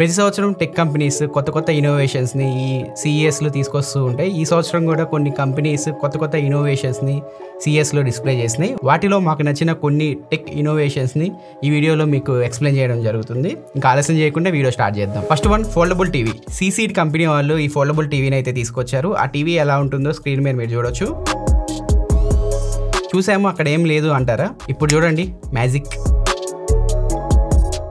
ప్రతి సంవత్సరం tech companies కొత్త ఇన్నోవేషన్స్ని ఈ CESలో తీసుకొస్తూ ఉంటాయి. ఈ సంవత్సరం కూడా కొన్ని కంపెనీస్ కొత్త ఇన్నోవేషన్స్ని CESలో డిస్ప్లే చేసినాయి. వాటిలో మాకు నచ్చిన కొన్ని టెక్ ఇన్నోవేషన్స్ని ఈ వీడియోలో మీకు ఎక్స్ప్లెయిన్ చేయడం జరుగుతుంది. ఇంకా ఆలస్యం చేయకుండా వీడియో స్టార్ట్ చేద్దాం. First one, foldable TV. CCD company వాళ్ళు ఈ ఫోల్డబుల్ టీవీని అయితే తీసుకొచ్చారు. ఆ టీవీ ఎలా ఉంటుందో స్క్రీన్ మీద మీరు చూడొచ్చు. చూసాము, అక్కడ ఏం లేదు అంటారా? ఇప్పుడు చూడండి, మ్యాజిక్.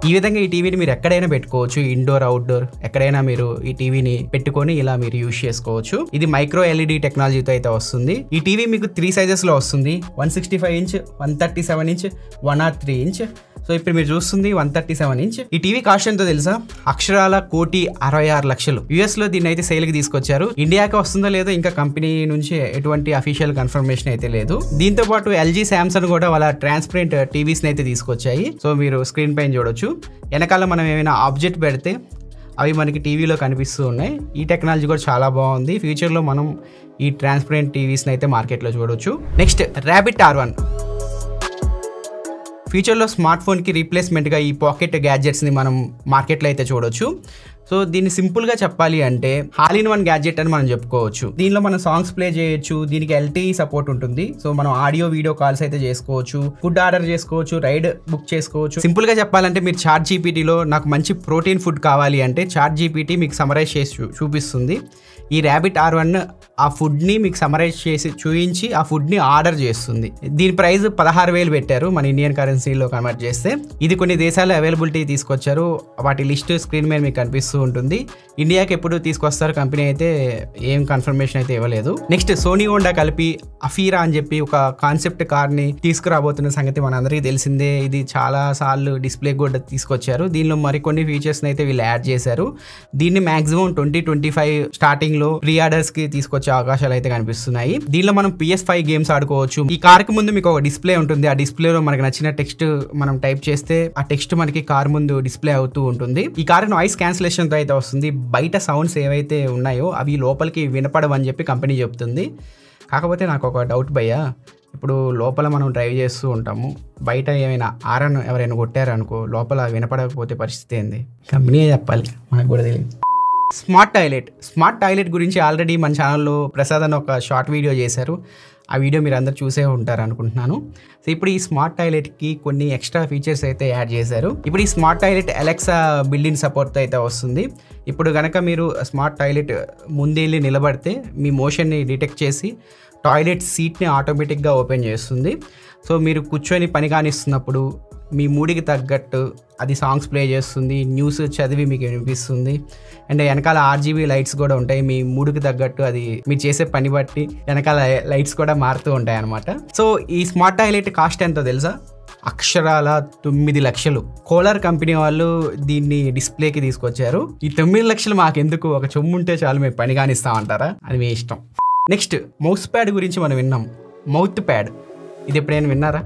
ఈ విధంగా ఈ టీవీని మీరు ఎక్కడైనా పెట్టుకోవచ్చు, ఇండోర్ అవుట్డోర్ ఎక్కడైనా మీరు ఈ టీవీని పెట్టుకొని ఇలా మీరు యూజ్ చేసుకోవచ్చు. ఇది మైక్రో LED టెక్నాలజీతో అయితే వస్తుంది. ఈ టీవీ మీకు 3 సైజెస్ లో వస్తుంది. 165 ఇంచ్, 137 ఇంచ్, 103 ఇంచ్. సో ఇప్పుడు మీరు చూస్తుంది 137 ఇంచ్. ఈ టీవీ కాస్ట్ ఎంతో తెలుసా? అక్షరాల 1,66,00,000. US లో దీన్ని అయితే సేల్ కి తీసుకొచ్చారు. ఇండియాకి వస్తుందో లేదో ఇంకా కంపెనీ నుంచి ఎటువంటి అఫీషియల్ కన్ఫర్మేషన్ అయితే లేదు. దీంతో పాటు LG, Samsung కూడా వాళ్ళ ట్రాన్స్పరెంట్ టీవీస్ అయితే తీసుకొచ్చాయి. సో మీరు స్క్రీన్ పైన చూడొచ్చు. వెనకాల మనం ఏమైనా ఆబ్జెక్ట్ పెడితే అవి మనకి టీవీలో కనిపిస్తూ ఉన్నాయి. ఈ టెక్నాలజీ కూడా చాలా బాగుంది. ఫ్యూచర్లో మనం ఈ ట్రాన్స్పరెంట్ టీవీస్ని అయితే మార్కెట్లో చూడొచ్చు. Next, rabbit R1. ఫ్యూచర్లో స్మార్ట్ ఫోన్కి రీప్లేస్మెంట్గా ఈ పాకెట్ గ్యాడ్జెట్స్ని మనం మార్కెట్లో అయితే చూడొచ్చు. సో దీన్ని సింపుల్గా చెప్పాలి అంటే ఆల్ ఇన్ వన్ గ్యాడ్జెట్ అని మనం చెప్పుకోవచ్చు. దీనిలో మనం సాంగ్స్ ప్లే చేయొచ్చు. దీనికి LTE సపోర్ట్ ఉంటుంది. సో మనం ఆడియో వీడియో కాల్స్ అయితే చేసుకోవచ్చు, ఫుడ్ ఆర్డర్ చేసుకోవచ్చు, రైడ్ బుక్ చేసుకోవచ్చు. సింపుల్గా చెప్పాలంటే మీరు ChatGPTలో నాకు మంచి ప్రోటీన్ ఫుడ్ కావాలి అంటే ChatGPT మీకు సమరైజ్ చేసి చూపిస్తుంది. ఈ ర్యాబిట్ R1 ఆ ఫుడ్ని మీకు సమరైజ్ చేసి చూపించి ఆ ఫుడ్ని ఆర్డర్ చేస్తుంది. దీని ప్రైస్ 16,000 పెట్టారు మన ఇండియన్ కరెన్సీలో కన్వర్ట్ చేస్తే. ఇది కొన్ని దేశాల్లో అవైలబిలిటీ తీసుకొచ్చారు. వాటి లిస్ట్ స్క్రీన్ మీద మీకు కనిపిస్తూ ఉంటుంది. ఇండియాకి ఎప్పుడు తీసుకొస్తారు కంపెనీ అయితే ఏం కన్ఫర్మేషన్ అయితే ఇవ్వలేదు. నెక్స్ట్, సోనీ హోండా కలిపి అఫీరా అని చెప్పి ఒక కాన్సెప్ట్ కార్ని తీసుకురాబోతున్న సంగతి మనందరికీ తెలిసిందే. ఇది చాలా సార్లు డిస్ప్లే కూడా తీసుకొచ్చారు. దీనిలో మరికొన్ని ఫీచర్స్ అయితే వీళ్ళు యాడ్ చేశారు. దీన్ని మాక్సిమం 2025 స్టార్టింగ్ లో ప్రీ ఆర్డర్స్ కి తీసుకొచ్చే అవకాశాలు అయితే కనిపిస్తున్నాయి. దీనిలో మనం PS5 గేమ్స్ ఆడుకోవచ్చు. ఈ కార్ కి ముందు మీకు ఒక డిస్ప్లే ఉంటుంది. ఆ డిస్ప్లేలో మనకు నచ్చిన టెక్స్ట్ మనం టైప్ చేస్తే ఆ టెక్స్ట్ మనకి కార్ ముందు డిస్ప్లే అవుతూ ఉంటుంది. ఈ కార్ నాయిస్ క్యాన్సిలేషన్ తో అయితే వస్తుంది. బయట సౌండ్స్ ఏవైతే ఉన్నాయో అవి లోపలికి వినపడవని చెప్పి కంపెనీ చెప్తుంది. కాకపోతే నాకు ఒక డౌట్ భయ్యా, ఇప్పుడు లోపల మనం డ్రైవ్ చేస్తూ ఉంటాము, బయట ఏమైనా ఆరన్ ఎవరైనా కొట్టారనుకో లోపల వినపడకపోతే పరిస్థితి ఏంది? కంపెనీ చెప్పాలి, మనకు కూడా తెలియదు. స్మార్ట్ టాయిలెట్ గురించి ఆల్రెడీ మన ఛానల్లో ప్రసాద్ అని ఒక షార్ట్ వీడియో చేశారు. ఆ వీడియో మీరు అందరు చూసే ఉంటారు అనుకుంటున్నాను. సో ఇప్పుడు ఈ స్మార్ట్ టాయిలెట్కి కొన్ని ఎక్స్ట్రా ఫీచర్స్ అయితే యాడ్ చేశారు. ఇప్పుడు ఈ స్మార్ట్ టాయిలెట్ అలెక్సా బిల్డింగ్ సపోర్ట్తో అయితే వస్తుంది. ఇప్పుడు కనుక మీరు స్మార్ట్ టాయిలెట్ ముందెళ్ళి నిలబడితే మీ మోషన్ని డిటెక్ట్ చేసి టాయిలెట్ సీట్ని ఆటోమేటిక్గా ఓపెన్ చేస్తుంది. సో మీరు కూర్చొని పని కానిస్తున్నప్పుడు మీ మూడికి తగ్గట్టు అది సాంగ్స్ ప్లే చేస్తుంది, న్యూస్ చదివి మీకు వినిపిస్తుంది. అండ్ వెనకాల RGB లైట్స్ కూడా ఉంటాయి. మీ మూడుకి తగ్గట్టు అది మీరు చేసే పని బట్టి వెనకాల లైట్స్ కూడా మారుతూ ఉంటాయి అన్నమాట. సో ఈ స్మార్ట్ టాయిలెట్ కాస్ట్ ఎంతో తెలుసా? అక్షరాల 9 లక్షలు. కోలార్ కంపెనీ వాళ్ళు దీన్ని డిస్ప్లేకి తీసుకొచ్చారు. ఈ 9 లక్షలు మాకెందుకు, ఒక చొమ్ము ఉంటే చాలు మేము పని కానిస్తామంటారా? అది మీ ఇష్టం. నెక్స్ట్, మౌస్ ప్యాడ్ గురించి మనం విన్నాం. మౌత్ ప్యాడ్ ఇది ఎప్పుడైనా విన్నారా?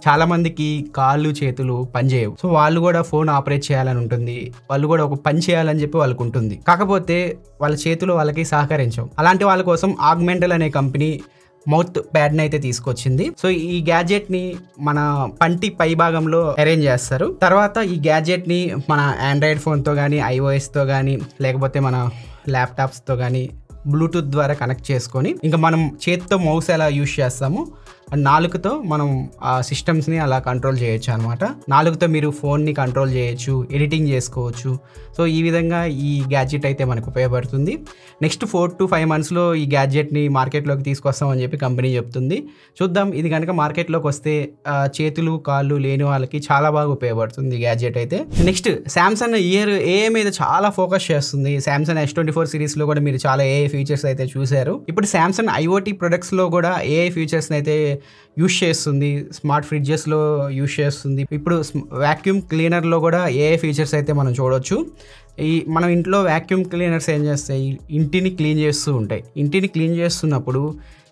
చాలా మందికి కాళ్ళు చేతులు పనిచేయవు. సో వాళ్ళు కూడా ఫోన్ ఆపరేట్ చేయాలని ఉంటుంది, వాళ్ళు కూడా ఒక పని చేయాలని చెప్పి వాళ్ళకు ఉంటుంది. కాకపోతే వాళ్ళ చేతులు వాళ్ళకి సహకరించవు. అలాంటి వాళ్ళ కోసం ఆగ్మెంటల్ అనే కంపెనీ మౌత్ ప్యాడ్ని అయితే తీసుకొచ్చింది. సో ఈ గ్యాడ్జెట్ని మన పంటి పై భాగంలో అరేంజ్ చేస్తారు. తర్వాత ఈ గ్యాడ్జెట్ని మన ఆండ్రాయిడ్ ఫోన్తో కానీ, iOSతో కానీ, లేకపోతే మన ల్యాప్టాప్స్తో కానీ బ్లూటూత్ ద్వారా కనెక్ట్ చేసుకొని ఇంకా మనం చేతితో మౌస్ ఎలా యూజ్ చేస్తామో నాలుగుతో మనం ఆ సిస్టమ్స్ని అలా కంట్రోల్ చేయొచ్చు అనమాట. నాలుగుతో మీరు ఫోన్ని కంట్రోల్ చేయొచ్చు, ఎడిటింగ్ చేసుకోవచ్చు. సో ఈ విధంగా ఈ గ్యాడ్జెట్ అయితే మనకు ఉపయోగపడుతుంది. నెక్స్ట్ 4 to 5 మంత్స్లో ఈ గ్యాడ్జెట్ని మార్కెట్లోకి తీసుకొస్తామని చెప్పి కంపెనీ చెప్తుంది. చూద్దాం, ఇది కనుక మార్కెట్లోకి వస్తే చేతులు కాళ్ళు లేని వాళ్ళకి చాలా బాగా ఉపయోగపడుతుంది ఈ గ్యాడ్జెట్ అయితే. నెక్స్ట్, శాంసంగ్ ఇయర్ AI మీద చాలా ఫోకస్ చేస్తుంది. శాంసంగ్ S24 సిరీస్లో కూడా మీరు చాలా AI ఫీచర్స్ అయితే చూశారు. ఇప్పుడు శాంసంగ్ IoT ప్రొడక్ట్స్లో కూడా AI ఫీచర్స్ని అయితే యూజ్ చేస్తుంది. స్మార్ట్ ఫ్రిడ్జెస్లో యూజ్ చేస్తుంది. ఇప్పుడు వాక్యూమ్ క్లీనర్లో కూడా AI ఫీచర్స్ అయితే మనం చూడొచ్చు. మనం ఇంట్లో వాక్యూమ్ క్లీనర్స్ ఏం చేస్తాయి, ఇంటిని క్లీన్ చేస్తూ ఉంటాయి. ఇంటిని క్లీన్ చేస్తున్నప్పుడు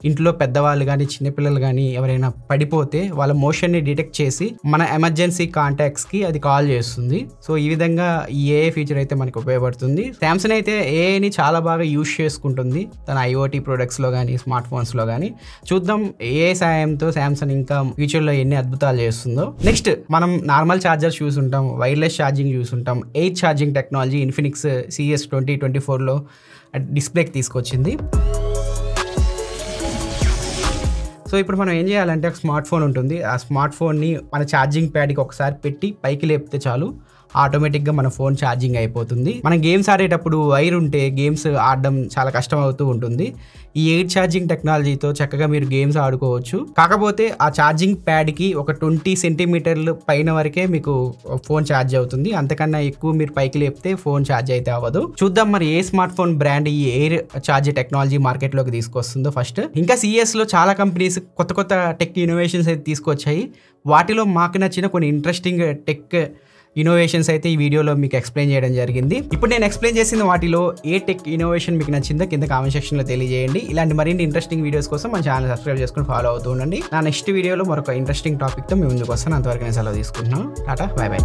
ఇంట్లో పెద్దవాళ్ళు కానీ చిన్నపిల్లలు కానీ ఎవరైనా పడిపోతే వాళ్ళ మోషన్ని డిటెక్ట్ చేసి మన ఎమర్జెన్సీ కాంటాక్ట్స్కి అది కాల్ చేస్తుంది. సో ఈ విధంగా ఈ AI ఫీచర్ అయితే మనకు ఉపయోగపడుతుంది. శాంసంగ్ అయితే AIని చాలా బాగా యూజ్ చేసుకుంటుంది తన IoT ప్రొడక్ట్స్లో కానీ స్మార్ట్ ఫోన్స్లో కానీ. చూద్దాం AI సాయంతో శాంసంగ్ ఇంకా ఫ్యూచర్ లో ఎన్ని అద్భుతాలు చేస్తుందో. నెక్స్ట్ మనం నార్మల్ ఛార్జర్స్ చూసుంటాం, వైర్లెస్ ఛార్జింగ్ చూసుంటాం. Air charging technology Infinix CS 2024లో డిస్ప్లేకి తీసుకొచ్చింది. సో ఇప్పుడు మనం ఏం చేయాలంటే ఒక స్మార్ట్ ఫోన్ ఉంటుంది, ఆ స్మార్ట్ ఫోన్ని మన ఛార్జింగ్ ప్యాడ్కి ఒకసారి పెట్టి పైకి లేపితే చాలు, ఆటోమేటిక్గా మన ఫోన్ ఛార్జింగ్ అయిపోతుంది. మనం గేమ్స్ ఆడేటప్పుడు వైర్ ఉంటే గేమ్స్ ఆడడం చాలా కష్టం అవుతూ ఉంటుంది. ఈ ఎయిర్ ఛార్జింగ్ టెక్నాలజీతో చక్కగా మీరు గేమ్స్ ఆడుకోవచ్చు. కాకపోతే ఆ ఛార్జింగ్ ప్యాడ్కి ఒక 20 సెంటీమీటర్లు పైన వరకే మీకు ఫోన్ ఛార్జ్ అవుతుంది, అంతకన్నా ఎక్కువ మీరు పైకి లేపితే ఫోన్ ఛార్జ్ అయితే అవ్వదు. చూద్దాం మరి ఏ స్మార్ట్ ఫోన్ బ్రాండ్ ఈ ఎయిర్ ఛార్జ్ టెక్నాలజీ మార్కెట్లోకి తీసుకొస్తుందో. ఫస్ట్ ఇంకా CESలో చాలా కంపెనీస్ కొత్త కొత్త టెక్ ఇన్నోవేషన్స్ అయితే తీసుకొచ్చాయి. వాటిలో మాకు నచ్చిన కొన్ని ఇంట్రెస్టింగ్ టెక్ ఇన్నోవేషన్స్ అయితే ఈ వీడియోలో మీకు ఎక్స్ప్లెయిన్ చేయడం జరిగింది. ఇప్పుడు నేను ఎక్స్ప్లెయిన్ చేసిన వాటిలో ఏ టెక్ ఇన్నోవేషన్ మీకు నచ్చిందో కింద కామెంట్ సెక్షన్లో తెలియజేయండి. ఇలాంటి మరిన్ని ఇంట్రెస్టింగ్ వీడియోస్ కోసం మన ఛానల్ సబ్స్క్రైబ్ చేసుకుని ఫాలో అవుతూ ఉండండి. నా నెక్స్ట్ వీడియోలో మరొక ఇంట్రెస్టింగ్ టాపిక్తో మీ ముందుకు వస్తాను. అంతవరకు నేను సెలవు తీసుకుంటున్నాను. Tata, by by.